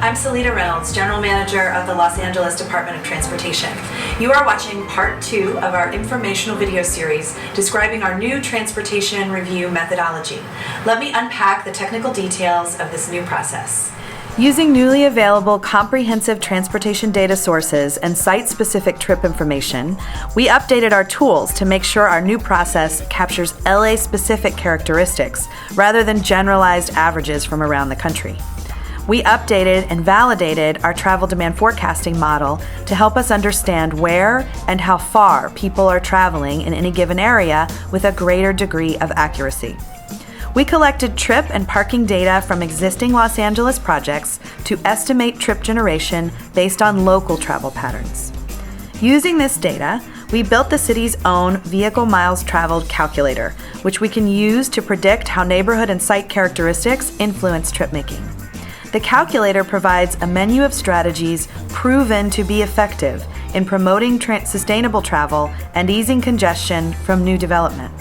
I'm Salita Reynolds, General Manager of the Los Angeles Department of Transportation. You are watching part 2 of our informational video series describing our new transportation review methodology. Let me unpack the technical details of this new process. Using newly available comprehensive transportation data sources and site-specific trip information, we updated our tools to make sure our new process captures LA-specific characteristics rather than generalized averages from around the country. We updated and validated our travel demand forecasting model to help us understand where and how far people are traveling in any given area with a greater degree of accuracy. We collected trip and parking data from existing Los Angeles projects to estimate trip generation based on local travel patterns. Using this data, we built the city's own vehicle miles traveled calculator, which we can use to predict how neighborhood and site characteristics influence trip making. The calculator provides a menu of strategies proven to be effective in promoting sustainable travel and easing congestion from new development.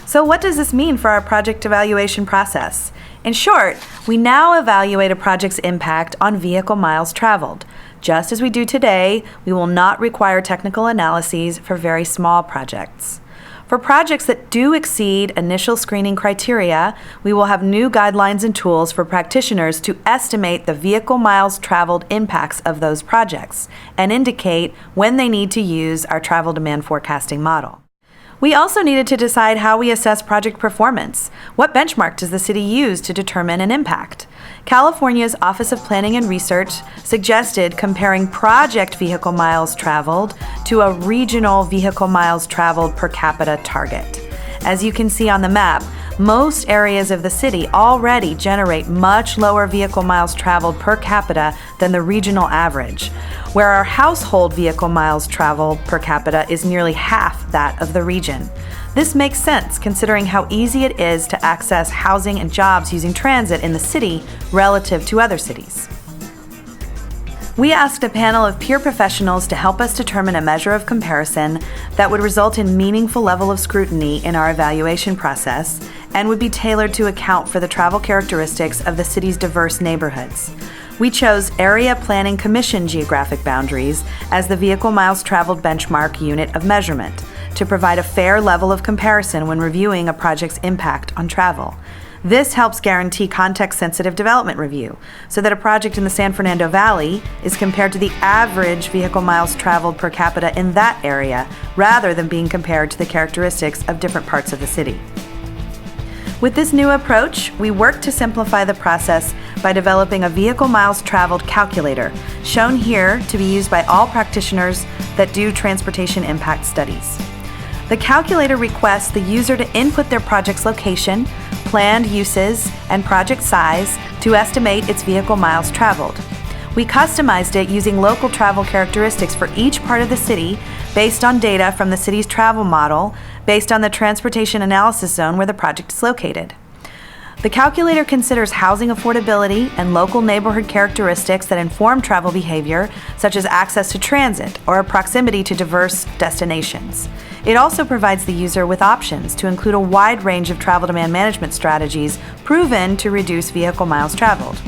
So what does this mean for our project evaluation process? In short, we now evaluate a project's impact on vehicle miles traveled. Just as we do today, we will not require technical analyses for very small projects. For projects that do exceed initial screening criteria, we will have new guidelines and tools for practitioners to estimate the vehicle miles traveled impacts of those projects and indicate when they need to use our travel demand forecasting model. We also needed to decide how we assess project performance. What benchmark does the city use to determine an impact? California's Office of Planning and Research suggested comparing project vehicle miles traveled to a regional vehicle miles traveled per capita target. As you can see on the map, most areas of the city already generate much lower vehicle miles traveled per capita than the regional average, where our household vehicle miles traveled per capita is nearly half that of the region. This makes sense considering how easy it is to access housing and jobs using transit in the city relative to other cities. We asked a panel of peer professionals to help us determine a measure of comparison that would result in meaningful level of scrutiny in our evaluation process and would be tailored to account for the travel characteristics of the city's diverse neighborhoods. We chose Area Planning Commission geographic boundaries as the vehicle miles traveled benchmark unit of measurement to provide a fair level of comparison when reviewing a project's impact on travel. This helps guarantee context-sensitive development review so that a project in the San Fernando Valley is compared to the average vehicle miles traveled per capita in that area rather than being compared to the characteristics of different parts of the city. With this new approach, we worked to simplify the process by developing a vehicle miles traveled calculator, shown here to be used by all practitioners that do transportation impact studies. The calculator requests the user to input their project's location, planned uses, and project size to estimate its vehicle miles traveled. We customized it using local travel characteristics for each part of the city based on data from the city's travel model based on the transportation analysis zone where the project is located. The calculator considers housing affordability and local neighborhood characteristics that inform travel behavior, such as access to transit or a proximity to diverse destinations. It also provides the user with options to include a wide range of travel demand management strategies proven to reduce vehicle miles traveled.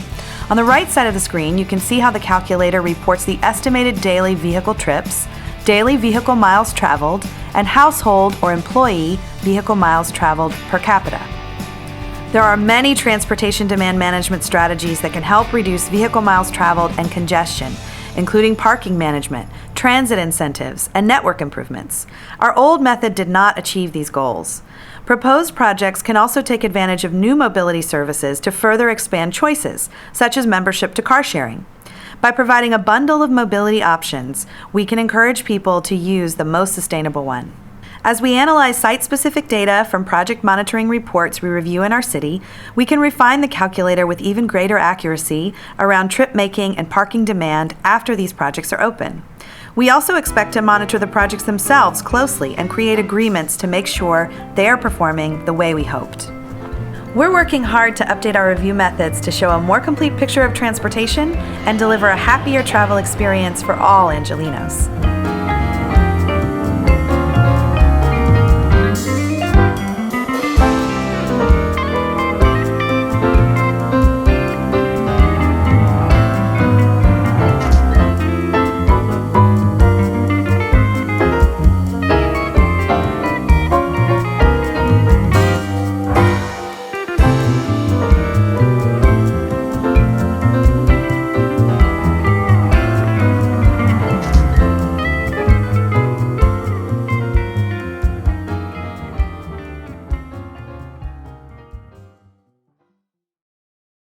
On the right side of the screen, you can see how the calculator reports the estimated daily vehicle trips, daily vehicle miles traveled, and household or employee vehicle miles traveled per capita. There are many transportation demand management strategies that can help reduce vehicle miles traveled and congestion, including parking management, transit incentives, and network improvements. Our old method did not achieve these goals. Proposed projects can also take advantage of new mobility services to further expand choices, such as membership to car sharing. By providing a bundle of mobility options, we can encourage people to use the most sustainable one. As we analyze site-specific data from project monitoring reports we review in our city, we can refine the calculator with even greater accuracy around trip making and parking demand after these projects are open. We also expect to monitor the projects themselves closely and create agreements to make sure they are performing the way we hoped. We're working hard to update our review methods to show a more complete picture of transportation and deliver a happier travel experience for all Angelenos.